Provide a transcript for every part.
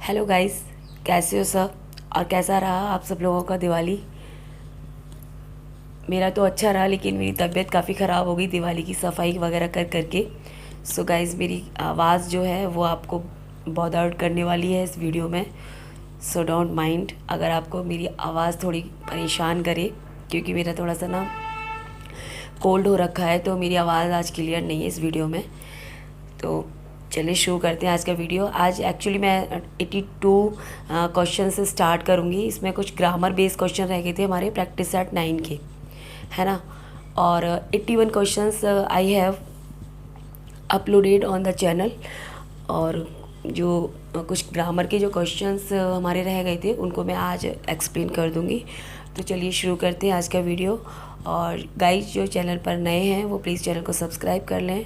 Hello guys, कैसे हो सब। और कैसा रहा आप सब लोगों का दिवाली। मेरा तो अच्छा रहा, लेकिन मेरी तबीयत काफ़ी ख़राब हो गई दिवाली की सफाई वगैरह कर करके। सो गाइस, मेरी आवाज़ जो है वो आपको बॉदर करने वाली है इस वीडियो में। सो डोंट माइंड अगर आपको मेरी आवाज़ थोड़ी परेशान करे, क्योंकि मेरा थोड़ा सा ना कोल्ड हो रखा है, तो मेरी आवाज़ आज क्लियर नहीं है इस वीडियो में। तो चलिए शुरू करते हैं आज का वीडियो। आज एक्चुअली मैं 82 क्वेश्चन से स्टार्ट करूँगी। इसमें कुछ ग्रामर बेस्ड क्वेश्चन रह गए थे हमारे प्रैक्टिस सेट 9 के, है ना। और 81 questions I have uploaded on the channel. और जो कुछ ग्रामर के जो क्वेश्चंस हमारे रह गए थे उनको मैं आज एक्सप्लेन कर दूँगी। तो चलिए शुरू करते हैं आज का वीडियो। और गाइस, जो चैनल पर नए हैं वो प्लीज़ चैनल को सब्सक्राइब कर लें।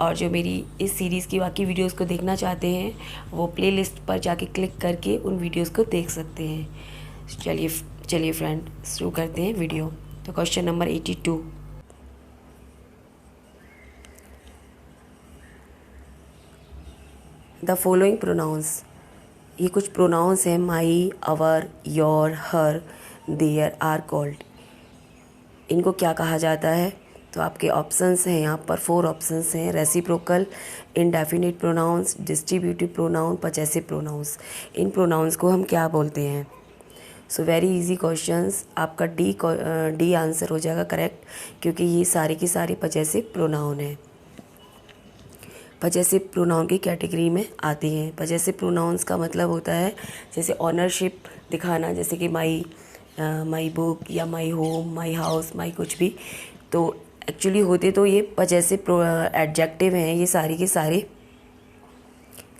और जो मेरी इस सीरीज़ की बाकी वीडियोस को देखना चाहते हैं वो प्लेलिस्ट पर जाके क्लिक करके उन वीडियोस को देख सकते हैं। चलिए चलिए फ्रेंड, शुरू करते हैं वीडियो। तो question number 82। The following pronouns. ये कुछ प्रोनाउंस हैं। My, our, your, her, their are called. इनको क्या कहा जाता है? तो आपके ऑप्शंस हैं यहाँ पर, 4 ऑप्शंस हैं। Reciprocal, indefinite pronouns, distributive pronoun, possessive pronouns. इन प्रोनाउंस को हम क्या बोलते हैं? So very easy questions. आपका डी आंसर हो जाएगा करेक्ट, क्योंकि ये सारे के सारे पजेसिव प्रोनाउन हैं। पजेसिव प्रोनाउन की कैटेगरी में आते हैं। पजेसिव प्रोनाउंस का मतलब होता है जैसे ऑनरशिप दिखाना, जैसे कि माई बुक या माई होम, माई हाउस, माई कुछ भी। तो एक्चुअली होते तो ये पजेसिव एडजेक्टिव हैं ये सारे के सारे,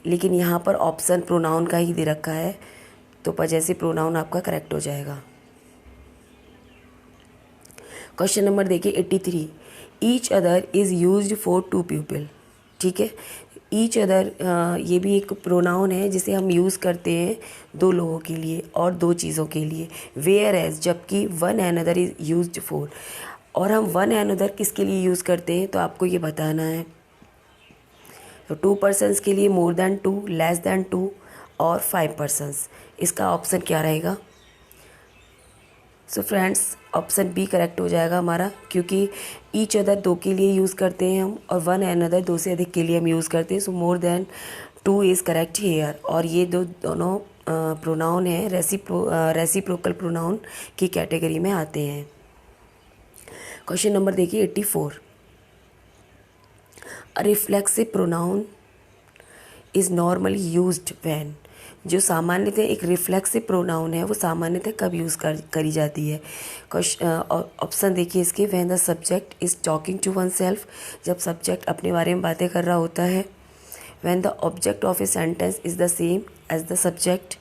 लेकिन यहाँ पर ऑप्शन प्रोनाउन का ही दे रखा है, तो पजेसिव प्रोनाउन आपका करेक्ट हो जाएगा। क्वेश्चन नंबर देखिए 83। Each other is used for 2 people. ठीक है, ईच अदर ये भी एक प्रोनाउन है जिसे हम यूज़ करते हैं 2 लोगों के लिए और 2 चीज़ों के लिए। वेयर एज, जबकि one another is used for. और हम वन एन अदर किसके लिए यूज़ करते हैं, तो आपको ये बताना है। तो 2 पर्सनस के लिए मोर देन 2, लेस देन 2 और 5 पर्सनस। इसका ऑप्शन क्या रहेगा? So friends, option B correct हो जाएगा हमारा, क्योंकि ईच अदर 2 के लिए यूज़ करते हैं हम, और वन एन अदर 2 से अधिक के लिए हम यूज़ करते हैं। So more than 2 is correct here. और ये दोनों प्रोनाउन हैं रेसिप्रोकल प्रोनाउन की कैटेगरी में आते हैं। क्वेश्चन नंबर देखिए 84। A reflexive pronoun is normally used when. जो सामान्यतः एक रिफ्लेक्सिव प्रोनाउन है वो सामान्यतः कब यूज़ करी जाती है? ऑप्शन देखिए इसके। When the subject is talking to oneself, जब सब्जेक्ट अपने बारे में बातें कर रहा होता है। When the object of a sentence is the same as the subject.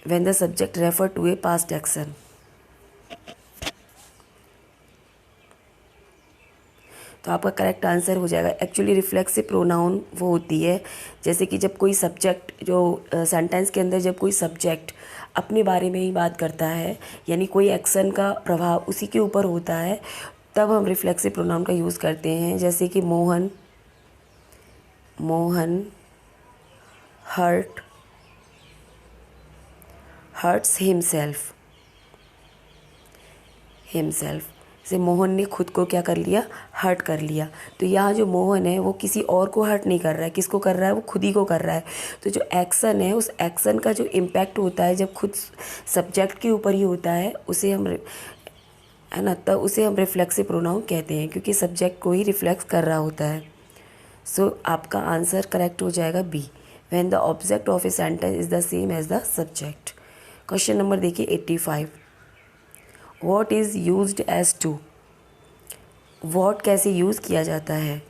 When the subject refer to a past action. तो आपका करेक्ट आंसर हो जाएगा। एक्चुअली रिफ्लेक्सिव प्रोनाउन वो होती है जैसे कि जब कोई सब्जेक्ट, जो सेंटेंस के अंदर जब कोई सब्जेक्ट अपने बारे में ही बात करता है, यानी कोई एक्शन का प्रभाव उसी के ऊपर होता है, तब हम रिफ्लेक्सिव प्रोनाउन का यूज़ करते हैं। जैसे कि मोहन हर्ट्स हिमसेल्फ। जैसे मोहन ने खुद को क्या कर लिया, हर्ट कर लिया। तो यहाँ जो मोहन है वो किसी और को हर्ट नहीं कर रहा है, किसको कर रहा है, वो खुद ही को कर रहा है। तो जो एक्शन है उस एक्शन का जो इम्पैक्ट होता है जब खुद सब्जेक्ट के ऊपर ही होता है, उसे हम, है ना, तब उसे हम रिफ्लेक्सिव प्रोनाउन कहते हैं, क्योंकि सब्जेक्ट को ही रिफ्लेक्स कर रहा होता है। सो आपका आंसर करेक्ट हो जाएगा B. When the object of a sentence is the same as the subject. Question number देखिए 85। What is used as to. What कैसे यूज़ किया जाता है?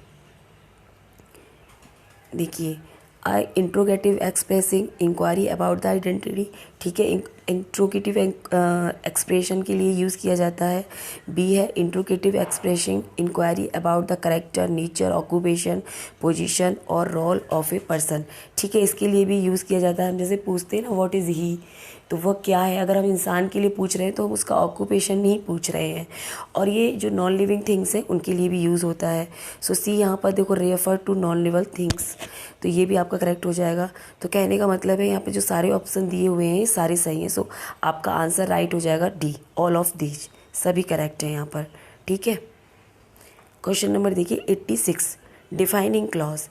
देखिए, I interrogative expressing inquiry about the identity. ठीक है, इंट्रोगेटिव एक्सप्रेशन के लिए यूज़ किया जाता है। बी है interrogative expressing inquiry about the character, nature, occupation, position और रोल ऑफ ए पर्सन। ठीक है, इसके लिए भी यूज़ किया जाता है। हम जैसे पूछते हैं ना व्हाट इज़ ही, तो वह क्या है। अगर हम इंसान के लिए पूछ रहे हैं तो हम उसका ऑक्यूपेशन नहीं पूछ रहे हैं। और ये जो नॉन लिविंग थिंग्स हैं उनके लिए भी यूज़ होता है। सो सी यहाँ पर देखो, refer to non living things, तो ये भी आपका करेक्ट हो जाएगा। तो कहने का मतलब है यहाँ पे जो सारे ऑप्शन दिए हुए हैं सारे सही हैं। सो आपका आंसर राइट हो जाएगा डी, ऑल ऑफ दीज, सभी करेक्ट हैं यहाँ पर। ठीक है, क्वेश्चन नंबर देखिए 86, डिफाइनिंग क्लॉज।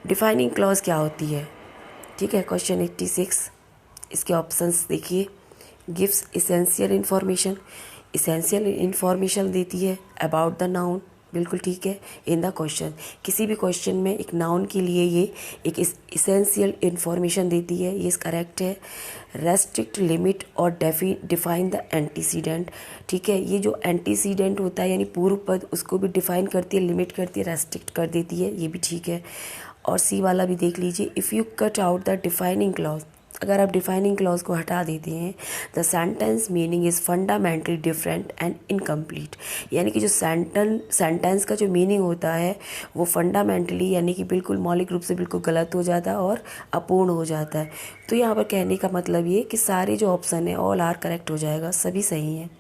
डिफाइनिंग क्लॉज क्या होती है? ठीक है, क्वेश्चन 86, इसके ऑप्शंस देखिए। Gives essential information, essential information देती है अबाउट द नाउन, बिल्कुल ठीक है। इन द क्वेश्चन, किसी भी क्वेश्चन में एक नाउन के लिए ये एक इसेंशियल इन्फॉर्मेशन देती है, ये करेक्ट है। रेस्ट्रिक्ट, लिमिट और डिफाइन द एंटीसीडेंट, ठीक है। ये जो एंटीसीडेंट होता है यानी पूर्व पद, उसको भी डिफाइन करती है, लिमिट करती है, रेस्ट्रिक्ट कर देती है, ये भी ठीक है। और सी वाला भी देख लीजिए। If you cut out the defining clause, अगर आप डिफाइनिंग क्लॉज को हटा देते हैं, the sentence meaning is fundamentally different and incomplete, यानी कि जो सेंटेंस का जो मीनिंग होता है वो फंडामेंटली यानी कि बिल्कुल मौलिक रूप से बिल्कुल गलत हो जाता है और अपूर्ण हो जाता है। तो यहाँ पर कहने का मतलब ये कि सारे जो ऑप्शन है ऑल आर करेक्ट हो जाएगा, सभी सही हैं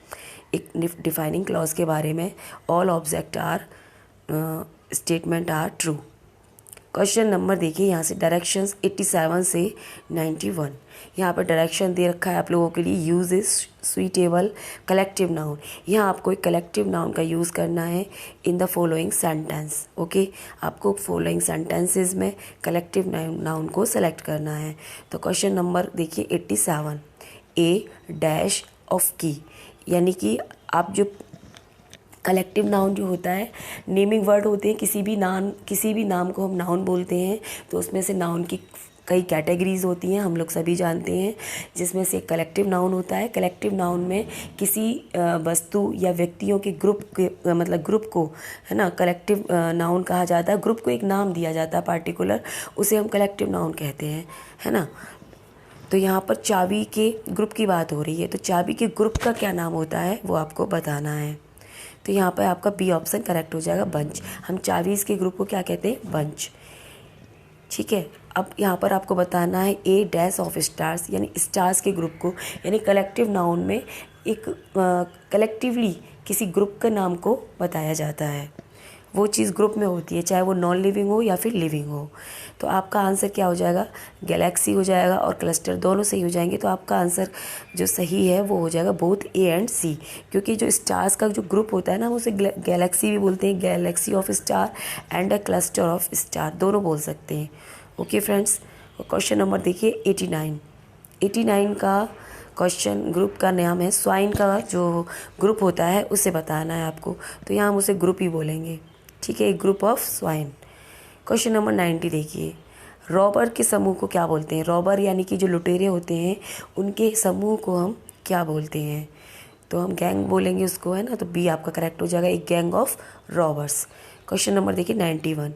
एक डिफाइनिंग क्लॉज के बारे में। All object are statement are true. Question number देखिए यहाँ से, डायरेक्शंस 87 से 91। यहाँ पर डायरेक्शन दे रखा है आप लोगों के लिए। Use is suitable collective noun, यहाँ आपको एक कलेक्टिव नाउन का यूज़ करना है in the following sentence. Okay, आपको फॉलोइंग सेंटेंसेस में कलेक्टिव नाउन को सेलेक्ट करना है। तो क्वेश्चन नंबर देखिए 87, ए डैश ऑफ की, यानी कि आप जो कलेक्टिव नाउन जो होता है, नेमिंग वर्ड होते हैं, किसी भी नाम को हम नाउन बोलते हैं। तो उसमें से नाउन की कई कैटेगरीज होती हैं, हम लोग सभी जानते हैं, जिसमें से कलेक्टिव नाउन होता है। कलेक्टिव नाउन में किसी वस्तु या व्यक्तियों के ग्रुप के मतलब ग्रुप को, है ना, कलेक्टिव नाउन कहा जाता है। ग्रुप को एक नाम दिया जाता है पार्टिकुलर, उसे हम कलेक्टिव नाउन कहते हैं, है ना। तो यहाँ पर चाबी के ग्रुप की बात हो रही है, तो चाबी के ग्रुप का क्या नाम होता है वो आपको बताना है। तो यहाँ पर आपका बी ऑप्शन करेक्ट हो जाएगा, बंच। हम चाबीज़ के ग्रुप को क्या कहते हैं? बंच। ठीक है, अब यहाँ पर आपको बताना है ए डैश ऑफ स्टार्स, यानी स्टार्स के ग्रुप को, यानी कलेक्टिव नाउन में एक कलेक्टिवली किसी ग्रुप के नाम को बताया जाता है। वो चीज़ ग्रुप में होती है, चाहे वो नॉन लिविंग हो या फिर लिविंग हो। तो आपका आंसर क्या हो जाएगा? गैलेक्सी हो जाएगा और क्लस्टर, दोनों सही हो जाएंगे। तो आपका आंसर जो सही है वो हो जाएगा बोथ ए एंड सी, क्योंकि जो स्टार्स का जो ग्रुप होता है ना, उसे गैलेक्सी भी बोलते हैं, Galaxy of star and a cluster of star, दोनों बोल सकते हैं। ओके फ्रेंड्स, क्वेश्चन नंबर देखिए 89 का क्वेश्चन ग्रुप का नाम है। स्वाइन का जो ग्रुप होता है उसे बताना है आपको, तो यहाँ हम उसे ग्रुप ही बोलेंगे। ठीक है, एक group of swine. Question number 90 देखिए, रॉबर के समूह को क्या बोलते हैं? रॉबर यानी कि जो लुटेरे होते हैं उनके समूह को हम क्या बोलते हैं? तो हम गैंग बोलेंगे उसको, है ना। तो बी आपका करेक्ट हो जाएगा, एक gang of robbers. Question number देखिए 91,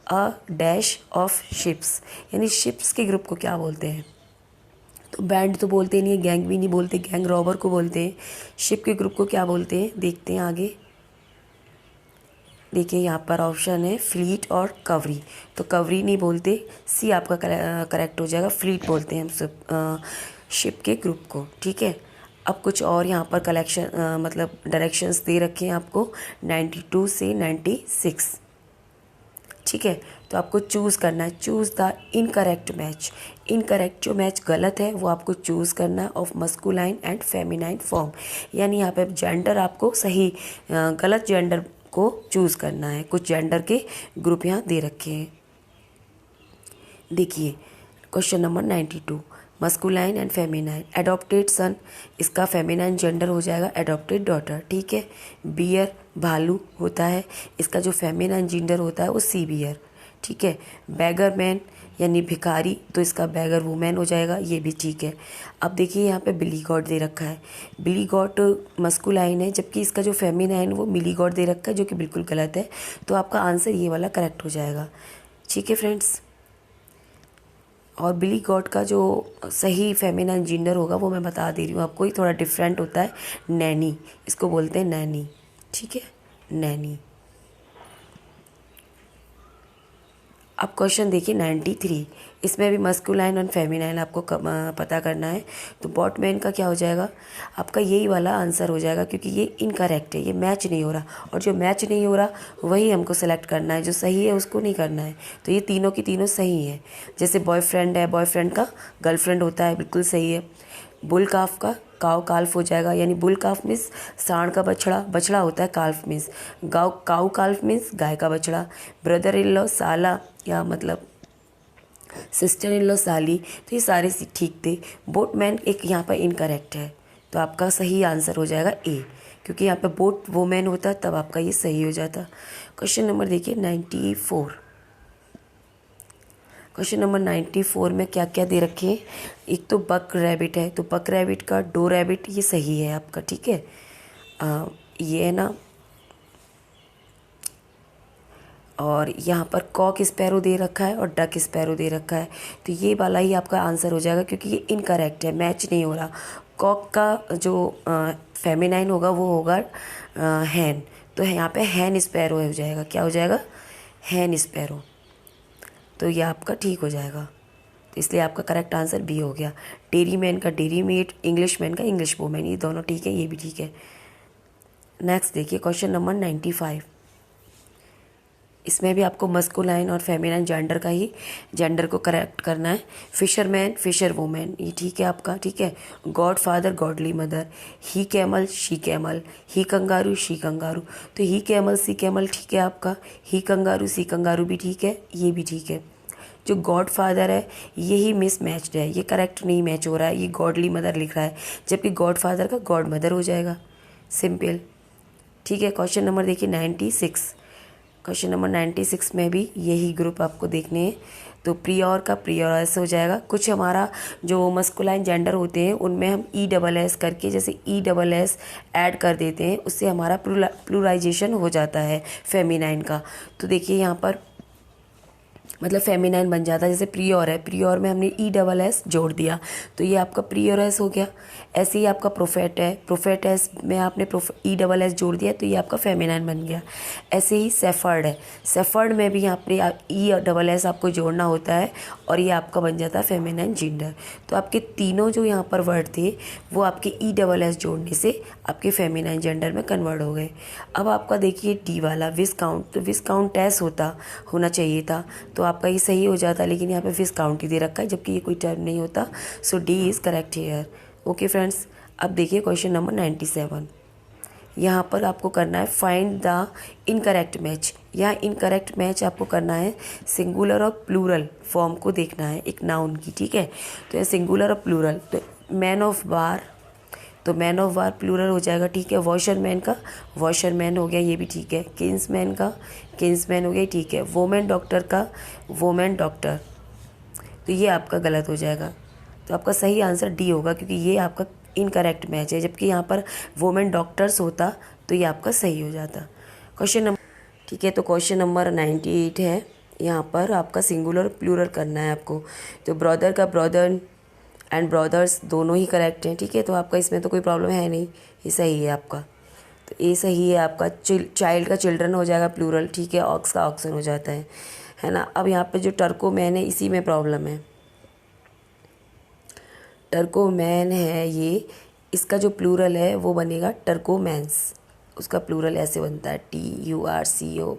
अ डैश ऑफ शिप्स, यानी शिप्स के ग्रुप को क्या बोलते हैं? तो बैंड तो बोलते नहीं है, गैंग भी नहीं बोलते, गैंग रॉबर को बोलते हैं। शिप के ग्रुप को क्या बोलते हैं? देखते हैं आगे। देखिए यहाँ पर ऑप्शन है फ्लीट और कवरी, तो कवरी नहीं बोलते, सी आपका करेक्ट हो जाएगा, फ्लीट बोलते हैं हम शिप के ग्रुप को। ठीक है, अब कुछ और यहाँ पर मतलब डायरेक्शंस दे रखे हैं आपको 92 से 96। ठीक है, तो आपको चूज़ करना है, choose the incorrect match. Incorrect जो मैच गलत है वो आपको चूज़ करना है of masculine and feminine form, यानी यहाँ पे जेंडर आपको सही गलत जेंडर को चूज़ करना है। कुछ जेंडर के ग्रुप यहाँ दे रखे हैं। देखिए question number 92, masculine and feminine. Adopted son, इसका फेमिनाइन जेंडर हो जाएगा एडॉप्टेड डॉटर। ठीक है, बियर भालू होता है, इसका जो फेमिनाइन जेंडर होता है वो सी बियर। ठीक है, बैगर मैन यानी भिखारी, तो इसका बैगर वुमेन हो जाएगा, ये भी ठीक है। अब देखिए यहाँ पे बिली गॉड दे रखा है, बिली गॉड मस्कुलाइन है, जबकि इसका जो फेमिनाइन वो मिली गॉड दे रखा है, जो कि बिल्कुल गलत है। तो आपका आंसर ये वाला करेक्ट हो जाएगा। ठीक है फ्रेंड्स, और बिली गॉड का जो सही फेमिनाइन जेंडर होगा वो मैं बता दे रही हूँ आपको, ही थोड़ा डिफरेंट होता है, नैनी, इसको बोलते हैं नैनी। ठीक है, नैनी। अब क्वेश्चन देखिए 93, इसमें भी मस्कुलाइन और फेमिनाइन आपको पता करना है। तो बॉटमैन का क्या हो जाएगा, आपका यही वाला आंसर हो जाएगा, क्योंकि ये इनकरेक्ट है, ये मैच नहीं हो रहा, और जो मैच नहीं हो रहा वही हमको सेलेक्ट करना है, जो सही है उसको नहीं करना है। तो ये तीनों की तीनों सही है। जैसे बॉयफ्रेंड है, बॉयफ्रेंड का गर्लफ्रेंड होता है, बिल्कुल सही है। बुल काफ का काव काल्फ हो जाएगा, यानी बुल काफ मीन्स सांड का बछड़ा, बछड़ा होता है, काल्फ मीन्स गाव, काऊ काल्फ मीन्स गाय का बछड़ा। ब्रदर इन लॉ साला, या मतलब सिस्टर इन लॉ साली, तो ये सारे ठीक थे। बोटमैन एक यहाँ पर इनकरेक्ट है, तो आपका सही आंसर हो जाएगा ए, क्योंकि यहाँ पे बोट वोमैन होता तब आपका ये सही हो जाता। क्वेश्चन नंबर देखिए 94। क्वेश्चन नंबर 94 में क्या क्या दे रखे हैं। एक तो बक रैबिट है, तो बक रैबिट का डो रैबिट ये सही है आपका, ठीक है। ये है ना, और यहाँ पर कॉक स्पैरो दे रखा है और डक स्पैरो दे रखा है, तो ये वाला ही आपका आंसर हो जाएगा, क्योंकि ये इनकरेक्ट है, मैच नहीं हो रहा। कॉक का जो फेमिनाइन होगा वो होगा हैन, तो यहाँ पे हैन स्पैरो हो जाएगा, क्या हो जाएगा, हैन स्पैरो। तो ये आपका ठीक हो जाएगा, तो इसलिए आपका करेक्ट आंसर बी हो गया। डेरी मैन का डेरी मेड, इंग्लिश मैन का इंग्लिश वूमेन, ये दोनों ठीक है, ये भी ठीक है। नेक्स्ट देखिए क्वेश्चन नंबर 95। इसमें भी आपको मस्कुलाइन और फेमिनाइन जेंडर का ही, जेंडर को करेक्ट करना है। फिशरमैन, फिशर वूमेन, ये ठीक है आपका, ठीक है। God father, godly mother, he camel, she camel, he kangaroo, she kangaroo, तो ही कैमल, सी कैमल ठीक है आपका। ही कंगारू, सी कंगारू भी ठीक है, ये भी ठीक है। जो गॉड फादर है यही मिस मैच्ड है, ये करेक्ट नहीं मैच हो रहा है, ये गॉडली मदर लिख रहा है, जबकि गॉड फादर का गॉड मदर हो जाएगा, सिंपल, ठीक है। क्वेश्चन नंबर देखिए 96। क्वेश्चन नंबर 96 में भी यही ग्रुप आपको देखने हैं। तो प्रियोर का प्रियोरस हो जाएगा। कुछ हमारा जो मस्कुलाइन जेंडर होते हैं उनमें हम ई डबल एस करके, जैसे ई डबल एस ऐड कर देते हैं, उससे हमारा प्लूराइजेशन हो जाता है फेमिनाइन का। तो देखिए यहाँ पर मतलब फेमिनाइन बन जाता है, जैसे प्रियोर है, प्रियोर में हमने ई डबल एस जोड़ दिया, तो ये आपका प्रियोरस हो गया। ऐसे ही आपका प्रोफेट है, प्रोफेटस में आपने ई डबल एस जोड़ दिया, तो ये आपका फेमिनाइन बन गया। ऐसे ही सेफर्ड है, सेफर्ड में भी यहाँ पे ई डबल एस आपको जोड़ना होता है, और ये आपका बन जाता है फेमिनाइन जेंडर। तो आपके तीनों जो यहाँ पर वर्ड थे वो आपके ई डबल एस जोड़ने से आपके फेमिनाइन जेंडर में कन्वर्ट हो गए। अब आपका देखिए डी वाला विस्काउंट, तो विस्काउंटेस होना चाहिए था, तो आपका ये सही हो जाता, लेकिन यहाँ पे विस्काउंट ही दे रखा है, जबकि ये कोई टर्म नहीं होता। So D is correct here. Okay friends, अब देखिए क्वेश्चन नंबर 97। यहाँ पर आपको करना है फाइंड द इनकरेक्ट मैच। यहाँ इनकरेक्ट मैच आपको करना है सिंगुलर और प्लूरल फॉर्म को देखना है एक नाउन की, ठीक है। तो ये सिंगुलर और प्लूरल, तो मैन ऑफ बार, तो मैन ऑफ बार प्लूरल हो जाएगा, ठीक है। वॉशरमैन का वॉशरमैन हो गया, ये भी ठीक है। किंग्समैन का किंग्समैन हो गया, ठीक है। वोमेन डॉक्टर का वोमेन डॉक्टर, तो ये आपका गलत हो जाएगा, तो आपका सही आंसर डी होगा, क्योंकि ये आपका इनकरेक्ट मैच है, जबकि यहाँ पर वोमेन डॉक्टर्स होता तो ये आपका सही हो जाता। क्वेश्चन नंबर, ठीक है, तो क्वेश्चन नंबर 98 है। यहाँ पर आपका सिंगुलर प्लूरल करना है आपको। तो ब्रदर का ब्रदर एंड ब्रदर्स दोनों ही करेक्ट हैं, ठीक है, तो आपका इसमें तो कोई प्रॉब्लम है नहीं, ये सही है आपका। तो ये सही है आपका। चाइल्ड का चिल्ड्रन हो जाएगा प्लूरल, ठीक है। ऑक्स का ऑक्सन हो जाता है ना। अब यहाँ पे जो टर्को मैन है इसी में प्रॉब्लम है, टर्को मैन है ये, इसका जो प्लूरल है वो बनेगा टर्को मैंस, उसका प्लूरल ऐसे बनता है TURCOMANS।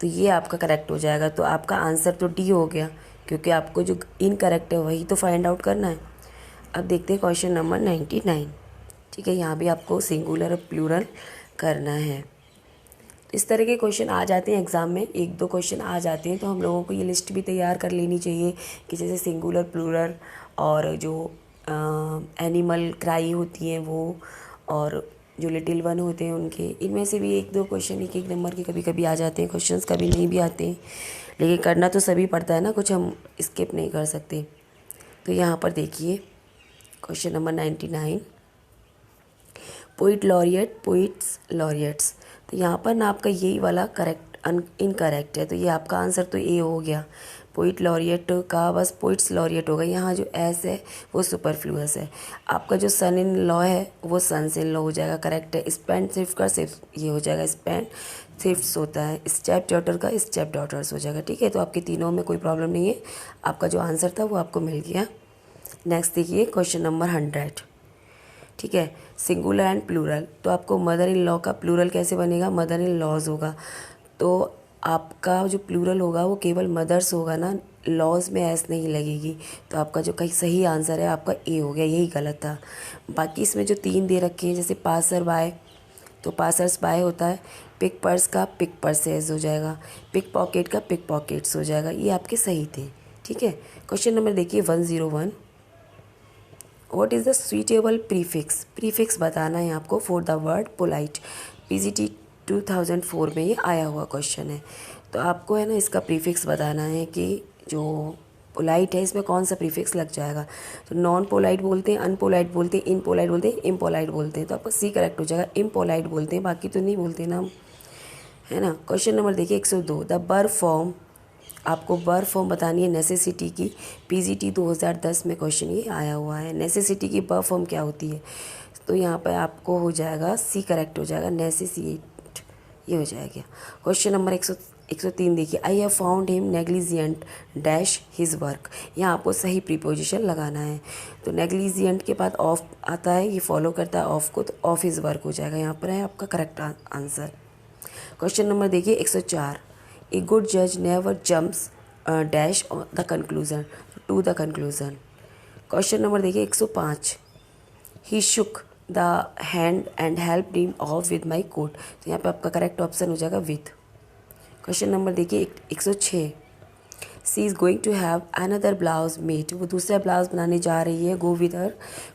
तो ये आपका करेक्ट हो जाएगा, तो आपका आंसर तो डी हो गया, क्योंकि आपको जो इनकरेक्ट है वही तो फाइंड आउट करना है। अब देखते हैं क्वेश्चन नंबर 99, ठीक है। यहाँ भी आपको सिंगुलर और प्लूरल करना है। तो इस तरह के क्वेश्चन आ जाते हैं एग्ज़ाम में, एक दो क्वेश्चन आ जाते हैं, तो हम लोगों को ये लिस्ट भी तैयार कर लेनी चाहिए कि जैसे सिंगुलर प्लूरल, और जो एनिमल क्राई होती हैं वो, और जो लिटिल वन होते हैं उनके, इनमें से भी एक दो क्वेश्चन एक एक नंबर के कभी कभी आ जाते हैं क्वेश्चंस, कभी नहीं भी आते हैं, लेकिन करना तो सभी पड़ता है ना, कुछ हम स्किप नहीं कर सकते। तो यहाँ पर देखिए question number 99, poet laureate, poets laureates, तो यहाँ पर ना आपका यही वाला करेक्ट इनकरेक्ट है, तो ये आपका आंसर तो ए हो गया। पोइट लॉरिएट का बस पोइट्स लॉरिएट होगा। यहाँ जो एस है वो सुपरफ्लूअस है। आपका जो सन इन लॉ है वो सन्स इन लॉ हो जाएगा, करेक्ट है। स्पेंड थ्रिफ्ट का सिर्फ ये हो जाएगा, स्पेंड थ्रिफ्ट्स होता है। स्टेप डॉटर का स्टेप डॉटर्स हो जाएगा, ठीक है। तो आपके तीनों में कोई प्रॉब्लम नहीं है, आपका जो आंसर था वो आपको मिल गया। नेक्स्ट देखिए क्वेश्चन नंबर 100, ठीक है। सिंगुलर एंड प्लूरल, तो आपको मदर इन लॉ का प्लूरल कैसे बनेगा, मदर इन लॉज होगा। तो आपका जो प्लूरल होगा वो केवल मदर्स होगा ना, लॉज में एस नहीं लगेगी। तो आपका जो कहीं सही आंसर है आपका ए हो गया, यही गलत था। बाकी इसमें जो 3 दे रखे हैं, जैसे पासर बाय, तो पासर्स बाय होता है। पिक पर्स का पिक पर्सेज हो जाएगा, पिक पॉकेट का पिक पॉकेट्स हो जाएगा। ये आपके सही थे, ठीक है। क्वेश्चन नंबर देखिए 101, what is the suitable prefix, prefix बताना है आपको for the word polite. PGT 2004 में ये आया हुआ क्वेश्चन है। तो आपको है ना इसका प्रीफिक्स बताना है कि जो पोलाइट है इसमें कौन सा प्रीफिक्स लग जाएगा। तो नॉन पोलाइट बोलते हैं, अनपोलाइट बोलते हैं, इनपोलाइट बोलते हैं, इम्पोलाइट बोलते हैं। तो आपका सी करेक्ट हो जाएगा, इम्पोलाइट बोलते हैं, बाकी तो नहीं बोलते ना हम, है ना। क्वेश्चन नंबर देखिए 102, द बर फॉर्म, आपको बर फॉर्म बतानी है नेसेसिटी की। पीजीटी 2010 में क्वेश्चन ये आया हुआ है, नेसेसिटी की बर फॉर्म क्या होती है। तो यहाँ पर आपको हो जाएगा सी करेक्ट हो जाएगा, नेसेसिएट, ये हो जाएगा। क्वेश्चन नंबर 103 देखिए, I have found him negligent dash his work. यहाँ आपको सही प्रीपोजिशन लगाना है। तो नेग्लिजिएंट के बाद ऑफ आता है, ये फॉलो करता है ऑफ को, तो ऑफ हिज वर्क हो जाएगा, यहाँ पर है आपका करेक्ट आंसर। क्वेश्चन नंबर देखिए 104, ए गुड जज never jumps dash the conclusion, to the conclusion. Question number देखिए 105, he shook the hand and help him off with my coat. तो यहाँ पे आपका करेक्ट ऑप्शन हो जाएगा विथ। क्वेश्चन नंबर देखिए 106, she is going to have another blouse made, वो दूसरा ब्लाउज बनाने जा रही है, go with her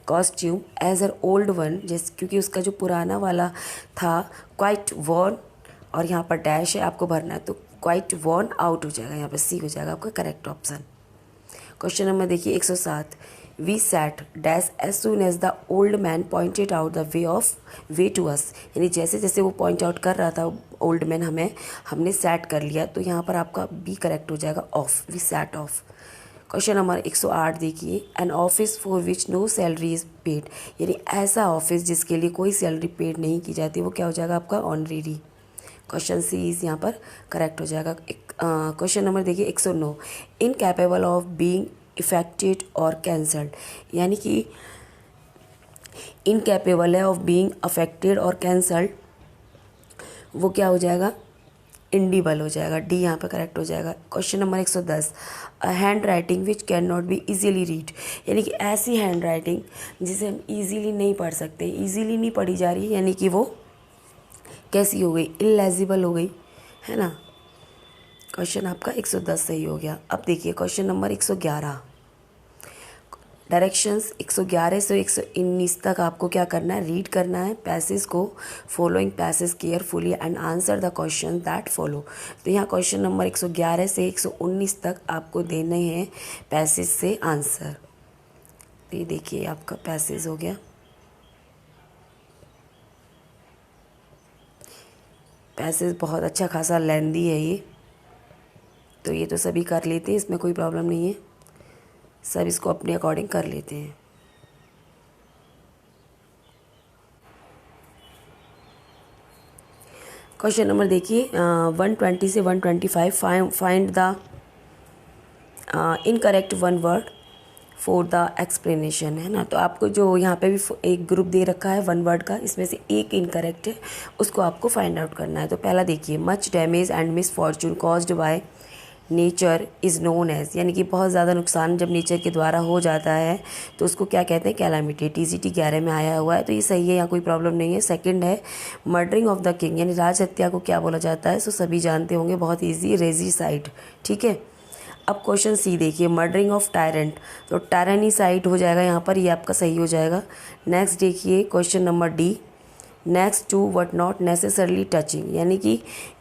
costume as her old one, जैसे क्योंकि उसका जो पुराना वाला था क्वाइट वॉर्न, और यहाँ पर डैश है आपको भरना है, तो क्वाइट वॉर्न आउट हो जाएगा, यहाँ पर सी हो जाएगा आपका करेक्ट ऑप्शन। क्वेश्चन नंबर देखिए 107, we sat dash as soon as the old man pointed out the way to us, यानी जैसे जैसे वो पॉइंट आउट कर रहा था ओल्ड मैन हमने सैट कर लिया। तो यहाँ पर आपका बी करेक्ट हो जाएगा off, we sat off. Question number 108 देखिए, an office for which no salary is paid, यानी ऐसा ऑफिस जिसके लिए कोई सैलरी पेड नहीं की जाती, वो क्या हो जाएगा आपका ऑनरेरी। क्वेश्चन सी इज यहाँ पर करेक्ट हो जाएगा। क्वेश्चन नंबर देखिए 109, इनकैपेबल ऑफ बीइंग इफेक्टेड और कैंसल्ड, यानी कि इनकैपेबल है ऑफ बीइंग अफेक्टेड और कैंसल्ड, वो क्या हो जाएगा इंडिबल हो जाएगा, डी यहाँ पर करेक्ट हो जाएगा। Question number 110, hand writing which can not be easily read, यानी कि ऐसी हैंड राइटिंग जिसे हम इजीली नहीं पढ़ सकते, इजीली नहीं पढ़ी जा रही है, यानी कि वो कैसी हो गई, इलेजिबल हो गई, है ना। क्वेश्चन आपका 110 सही हो गया। अब देखिए क्वेश्चन नंबर 111, डायरेक्शंस 111 से 119 तक आपको क्या करना है, रीड करना है पैसेज को, following passage carefully and answer the question that follow. तो यहाँ क्वेश्चन नंबर 111 से 119 तक आपको देने हैं पैसेज से आंसर। तो ये देखिए आपका पैसेज हो गया, पैसेज बहुत अच्छा खासा लेंदी है ये, तो ये तो सभी कर लेते हैं, इसमें कोई प्रॉब्लम नहीं है, सब इसको अपने अकॉर्डिंग कर लेते हैं। क्वेश्चन नंबर देखिए 120 से 125, find the incorrect one word for the explanation, है ना। तो आपको जो यहाँ पे भी एक ग्रुप दे रखा है वन वर्ड का, इसमें से एक इनकरेक्ट है, उसको आपको फाइंड आउट करना है। तो पहला देखिए, much damage and misfortune caused by nature is known as, यानी कि बहुत ज़्यादा नुकसान जब नेचर के द्वारा हो जाता है तो उसको क्या कहते हैं, कैलामिटी। टीजीटी 11 में आया हुआ है, तो ये सही है, यहाँ कोई प्रॉब्लम नहीं है। सेकंड है मर्डरिंग ऑफ द किंग, यानी राज हत्या को क्या बोला जाता है, सो सभी जानते होंगे, बहुत ईजी, रेजिसाइड, ठीक है। अब क्वेश्चन सी देखिए, मर्डरिंग ऑफ टायरेंट, तो टायरेनिसाइड हो जाएगा यहाँ पर, ये आपका सही हो जाएगा। नेक्स्ट देखिए question number D, next to what not necessarily touching, यानी कि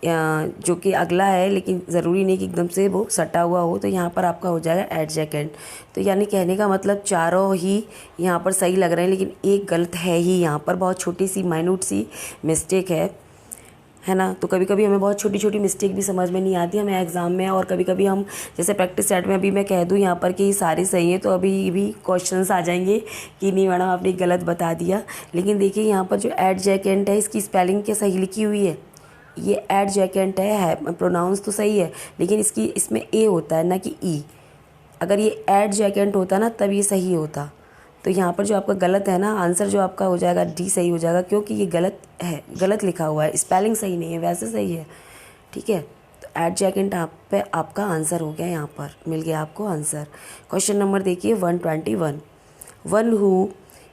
जो कि अगला है लेकिन ज़रूरी नहीं कि एकदम से वो सटा हुआ हो, तो यहाँ पर आपका हो जाएगा एडजेकेंट। तो यानी कहने का मतलब चारों ही यहाँ पर सही लग रहे हैं, लेकिन एक गलत है ही, यहाँ पर बहुत छोटी सी माइन्यूट सी मिस्टेक है। है ना। तो कभी कभी हमें बहुत छोटी छोटी मिस्टेक भी समझ में नहीं आती हमें एग्ज़ाम में, और कभी कभी हम जैसे प्रैक्टिस सेट में अभी मैं कह दूँ यहाँ पर कि ये सारे सही है तो अभी भी क्वेश्चंस आ जाएंगे कि नहीं मैडम आपने गलत बता दिया। लेकिन देखिए यहाँ पर जो एडजेकेंट है इसकी स्पेलिंग क्या सही लिखी हुई है, ये एडजेकेंट है प्रोनाउंस तो सही है लेकिन इसमें ए होता है ना कि ई। अगर ये एडजेकेंट होता ना तब ये सही होता। तो यहाँ पर जो आपका गलत है ना, आंसर जो आपका हो जाएगा डी सही हो जाएगा, क्योंकि ये गलत है, गलत लिखा हुआ है, स्पेलिंग सही नहीं है, वैसे सही है। ठीक है, तो एडजेकेंट आप पे आपका आंसर हो गया, यहाँ पर मिल गया आपको आंसर। क्वेश्चन नंबर देखिए 121। One who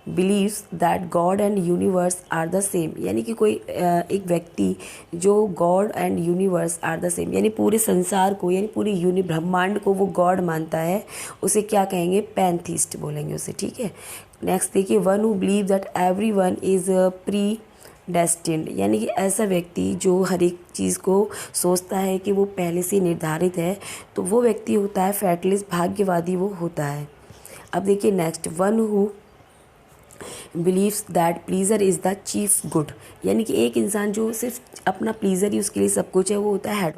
believes that God and universe are the same, यानी कि कोई एक व्यक्ति जो God and universe are the same यानी पूरे संसार को यानी पूरी ब्रह्मांड को वो गॉड मानता है, उसे क्या कहेंगे, पैंथीस्ट बोलेंगे उसे। ठीक है, नेक्स्ट देखिए one who believe that every one is pre destined, यानी कि ऐसा व्यक्ति जो हर एक चीज़ को सोचता है कि वो पहले से निर्धारित है, तो वो व्यक्ति होता है फैटलिस्ट, भाग्यवादी वो होता है। अब देखिए next, one who believes that pleaser is the chief good, यानी कि एक इंसान जो सिर्फ अपना प्लीज़र ही उसके लिए सब कुछ है, वो होता है हेड।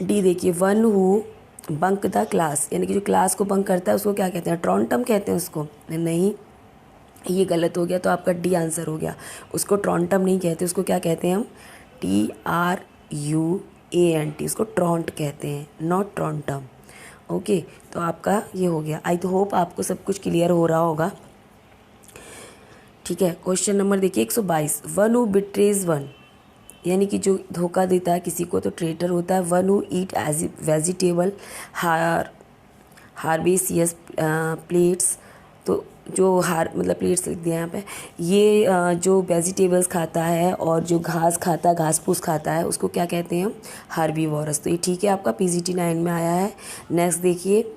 डी देखिए, one who bunk the class, यानी कि जो क्लास को बंक करता है उसको क्या कहते हैं, ट्रॉन्टम कहते हैं उसको। नहीं, ये गलत हो गया, तो आपका डी आंसर हो गया। उसको ट्रॉन्टम नहीं कहते, उसको क्या कहते हैं हम, TRUANT, उसको ट्रॉन्ट कहते हैं, नॉट ट्रॉन्टम। ओके, तो आपका ये हो गया। आई होप आपको सब कुछ क्लियर हो रहा होगा। ठीक है, क्वेश्चन नंबर देखिए 122। वन हु बिट्रेज वन, यानी कि जो धोखा देता है किसी को तो ट्रेटर होता है। One who eat as vegetable herbaceous plants, तो जो मतलब प्लेट्स लिख दिया यहाँ पे, ये जो वेजिटेबल्स खाता है और जो घास खाता है, घास फूस खाता है, उसको क्या कहते हैं हम, हार्बीवोरस। तो ये ठीक है, आपका PGT 9 में आया है। नेक्स्ट देखिए,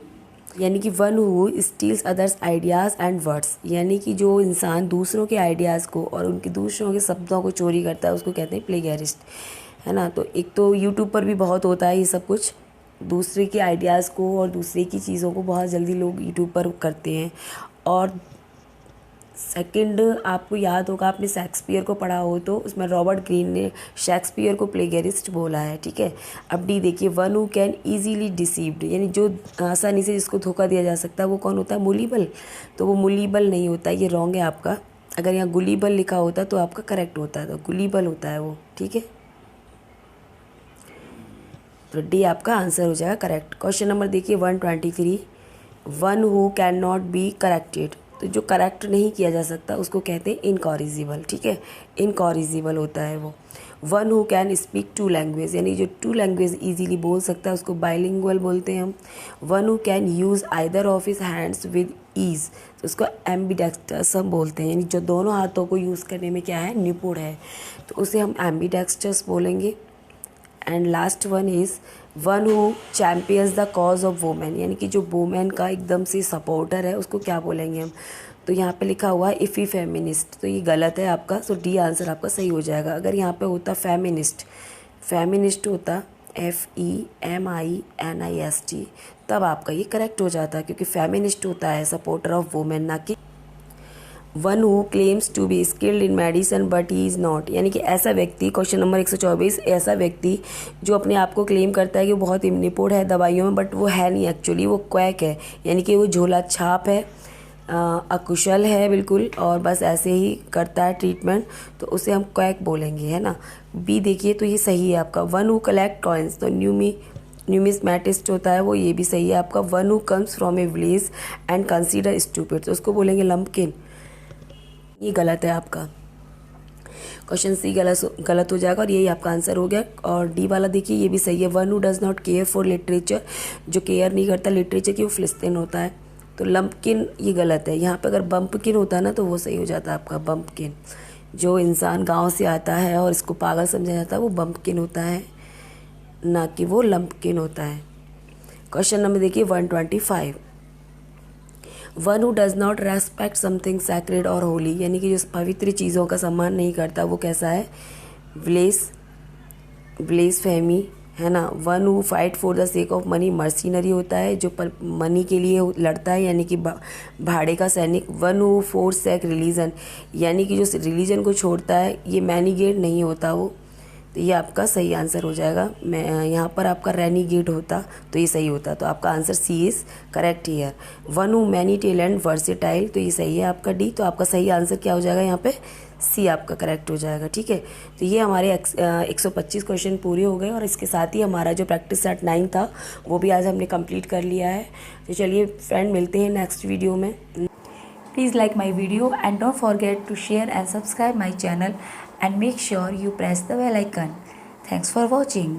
यानी कि one who steels others ideas and words, यानी कि जो इंसान दूसरों के आइडियाज़ को और उनके दूसरों के शब्दों को चोरी करता है उसको कहते हैं प्लेगैरिस्ट, है ना। तो एक तो यूट्यूब पर भी बहुत होता है ये सब कुछ, दूसरे के आइडियाज़ को और दूसरे की चीज़ों को बहुत जल्दी लोग यूट्यूब पर करते हैं। और सेकंड, आपको याद होगा आपने शेक्सपियर को पढ़ा हो तो उसमें रॉबर्ट ग्रीन ने शेक्सपियर को प्लेगरिस्ट बोला है। ठीक है, अब डी देखिए, one who can easily deceived, यानी जो आसानी से जिसको धोखा दिया जा सकता है वो कौन होता है, मुलीबल। तो वो मुलीबल नहीं होता, ये रॉन्ग है आपका। अगर यहाँ गुलीबल लिखा होता तो आपका करेक्ट होता है, तो गुलीबल होता है वो। ठीक है, तो डी आपका आंसर हो जाएगा करेक्ट। क्वेश्चन नंबर देखिए 123। One who can not be corrected, तो जो करेक्ट नहीं किया जा सकता उसको कहते हैं इनकॉरिजिबल। ठीक है, इनकॉरिजिबल होता है वो। One who can speak 2 language, यानी जो 2 लैंग्वेज ईजीली बोल सकता है उसको बाइलिंगुअल बोलते हैं हम। One who can use either of his hands with ease, तो उसको एम्बीडेक्स्टर्स हम बोलते हैं, यानी जो दोनों हाथों को यूज़ करने में क्या है, निपुण है, तो उसे हम एम्बीडेक्स्टर्स बोलेंगे। And last one is one who champions the cause of women, यानी कि जो वोमेन का एकदम से सपोर्टर है उसको क्या बोलेंगे हम। तो यहाँ पे लिखा हुआ है इफ़ी फेमिनिस्ट, तो ये गलत है आपका, तो डी आंसर आपका सही हो जाएगा। अगर यहाँ पे होता फेमिनिस्ट, फेमिनिस्ट होता FEMINIST, तब आपका ये करेक्ट हो जाता, क्योंकि फेमिनिस्ट होता है सपोर्टर ऑफ वोमेन, ना कि one who claims to be skilled in medicine but he is not, यानी कि ऐसा व्यक्ति, क्वेश्चन नंबर 124, ऐसा व्यक्ति जो अपने आप को क्लेम करता है कि वो बहुत निपुण है दवाइयों में, बट वो है नहीं, एक्चुअली वो क्वैक है, यानी कि वो झोला छाप है, अकुशल है बिल्कुल, और बस ऐसे ही करता है ट्रीटमेंट, तो उसे हम क्वैक बोलेंगे, है ना। बी देखिए, तो ये सही है आपका। वन हु कलेक्ट कॉइन्स, तो न्यूमिस्मैटिस्ट होता है वो, ये भी सही है आपका। One who comes from A village and consider stupid, तो उसको बोलेंगे लंपकिन, ये गलत है आपका। क्वेश्चन सी गलत हो जाएगा और यही आपका आंसर हो गया। और डी वाला देखिए, ये भी सही है। One who does not care for literature, जो केयर नहीं करता लिटरेचर की, वो फिलिस्तीन होता है, तो लंपकिन ये गलत है। यहाँ पे अगर बम्पकिन होता ना तो वो सही हो जाता आपका, बम्पकिन। जो इंसान गांव से आता है और इसको पागल समझा जाता है वो बम्पकिन होता है, ना कि वो लंपकिन होता है। क्वेश्चन नंबर देखिए 125। One who does not respect something sacred और होली, यानी कि जो पवित्र चीज़ों का सम्मान नहीं करता वो कैसा है, ब्लेसफेमी, है ना। One who fight for the sake of money mercenary होता है, जो पर मनी के लिए लड़ता है, यानी कि भाड़े का सैनिक। One who forsake religion, यानी कि जो रिलीजन को छोड़ता है, ये मैनीगेट नहीं होता वो। तो ये आपका सही आंसर हो जाएगा। मैं यहाँ पर आपका रेनीगेट होता तो ये सही होता, तो आपका answer C is correct here. One who many talent versatile, तो ये सही है आपका डी। तो आपका सही आंसर क्या हो जाएगा यहाँ पे, सी आपका करेक्ट हो जाएगा। ठीक है, तो ये हमारे 125 क्वेश्चन पूरे हो गए और इसके साथ ही हमारा जो प्रैक्टिस सेट 9 था वो भी आज हमने कंप्लीट कर लिया है। तो चलिए फ्रेंड, मिलते हैं नेक्स्ट वीडियो में। Please like my video and don't forget to share and subscribe my channel and make sure you press the bell icon. Thanks for watching.